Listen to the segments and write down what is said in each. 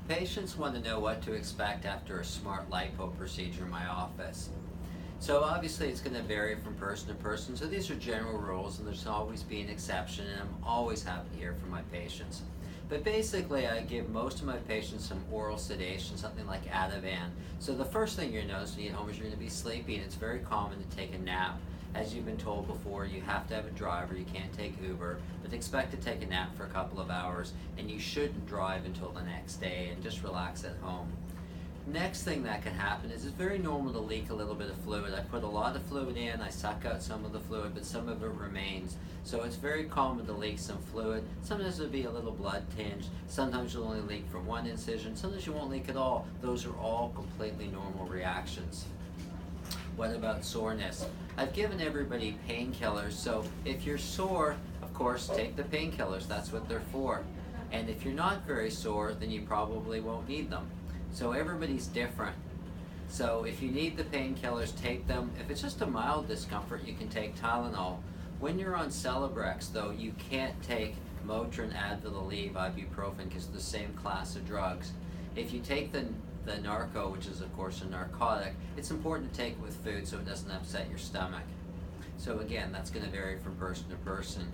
Patients want to know what to expect after a Smartlipo procedure in my office. So obviously it's going to vary from person to person, so these are general rules and there's always be an exception, and I'm always happy to hear from my patients. But basically I give most of my patients some oral sedation, something like Ativan. So the first thing you're noticing when you get home is you're going to be sleepy, and it's very common to take a nap. As you've been told before, you have to have a driver, you can't take Uber, but expect to take a nap for a couple of hours, and you shouldn't drive until the next day and just relax at home. Next thing that can happen is it's very normal to leak a little bit of fluid. I put a lot of fluid in, I suck out some of the fluid, but some of it remains. So it's very common to leak some fluid. Sometimes it'll be a little blood tinged, sometimes you'll only leak from one incision, sometimes you won't leak at all. Those are all completely normal reactions. What about soreness? I've given everybody painkillers, so if you're sore, of course, take the painkillers, that's what they're for. And if you're not very sore, then you probably won't need them. So everybody's different. So if you need the painkillers, take them. If it's just a mild discomfort, you can take Tylenol. When you're on Celebrex, though, you can't take Motrin, Advil, Aleve, ibuprofen, because they're the same class of drugs. If you take the narco, which is of course a narcotic, it's important to take it with food so it doesn't upset your stomach. So again, that's going to vary from person to person.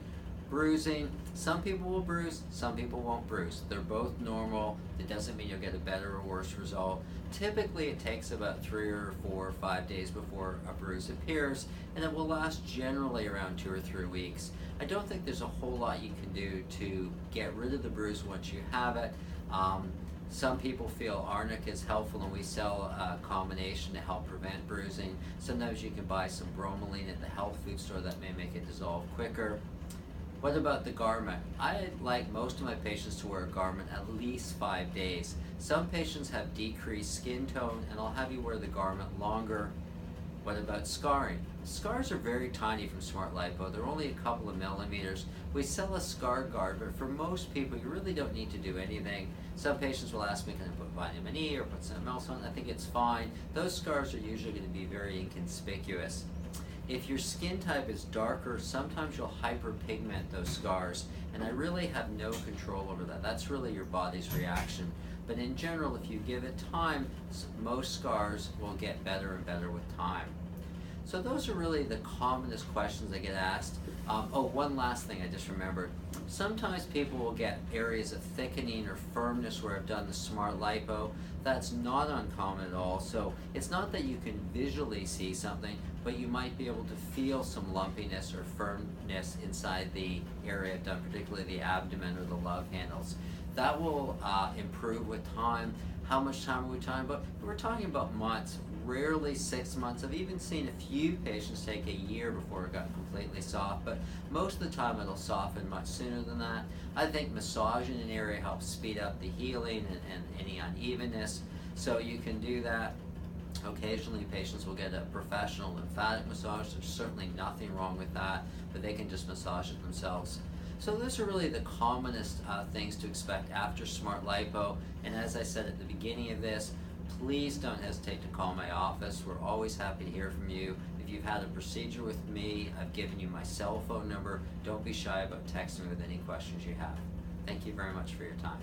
Bruising, some people will bruise, some people won't bruise. They're both normal. It doesn't mean you'll get a better or worse result. Typically it takes about 3 or 4 or 5 days before a bruise appears, and it will last generally around 2 or 3 weeks. I don't think there's a whole lot you can do to get rid of the bruise once you have it. Some people feel arnica is helpful, and we sell a combination to help prevent bruising. Sometimes you can buy some bromelain at the health food store that may make it dissolve quicker. What about the garment? I like most of my patients to wear a garment at least 5 days. Some patients have decreased skin tone, and I'll have you wear the garment longer. What about scarring? Scars are very tiny from Smartlipo. They're only a couple of millimeters. We sell a scar guard, but for most people, you really don't need to do anything. Some patients will ask me, can I put vitamin E or put something else on? I think it's fine. Those scars are usually going to be very inconspicuous. If your skin type is darker, sometimes you'll hyperpigment those scars, and I really have no control over that. That's really your body's reaction. But in general, if you give it time, most scars will get better and better with time. So those are really the commonest questions I get asked. One last thing I just remembered. Sometimes people will get areas of thickening or firmness where I've done the Smartlipo. That's not uncommon at all. So it's not that you can visually see something, but you might be able to feel some lumpiness or firmness inside the area I've done, particularly the abdomen or the love handles. That will improve with time. How much time are we talking about? We're talking about months, rarely 6 months. I've even seen a few patients take a year before it got completely soft, but most of the time it'll soften much sooner than that. I think massaging an area helps speed up the healing and any unevenness, so you can do that. Occasionally patients will get a professional lymphatic massage. There's certainly nothing wrong with that, but they can just massage it themselves. So those are really the commonest things to expect after Smartlipo. And as I said at the beginning of this, please don't hesitate to call my office. We're always happy to hear from you. If you've had a procedure with me, I've given you my cell phone number. Don't be shy about texting me with any questions you have. Thank you very much for your time.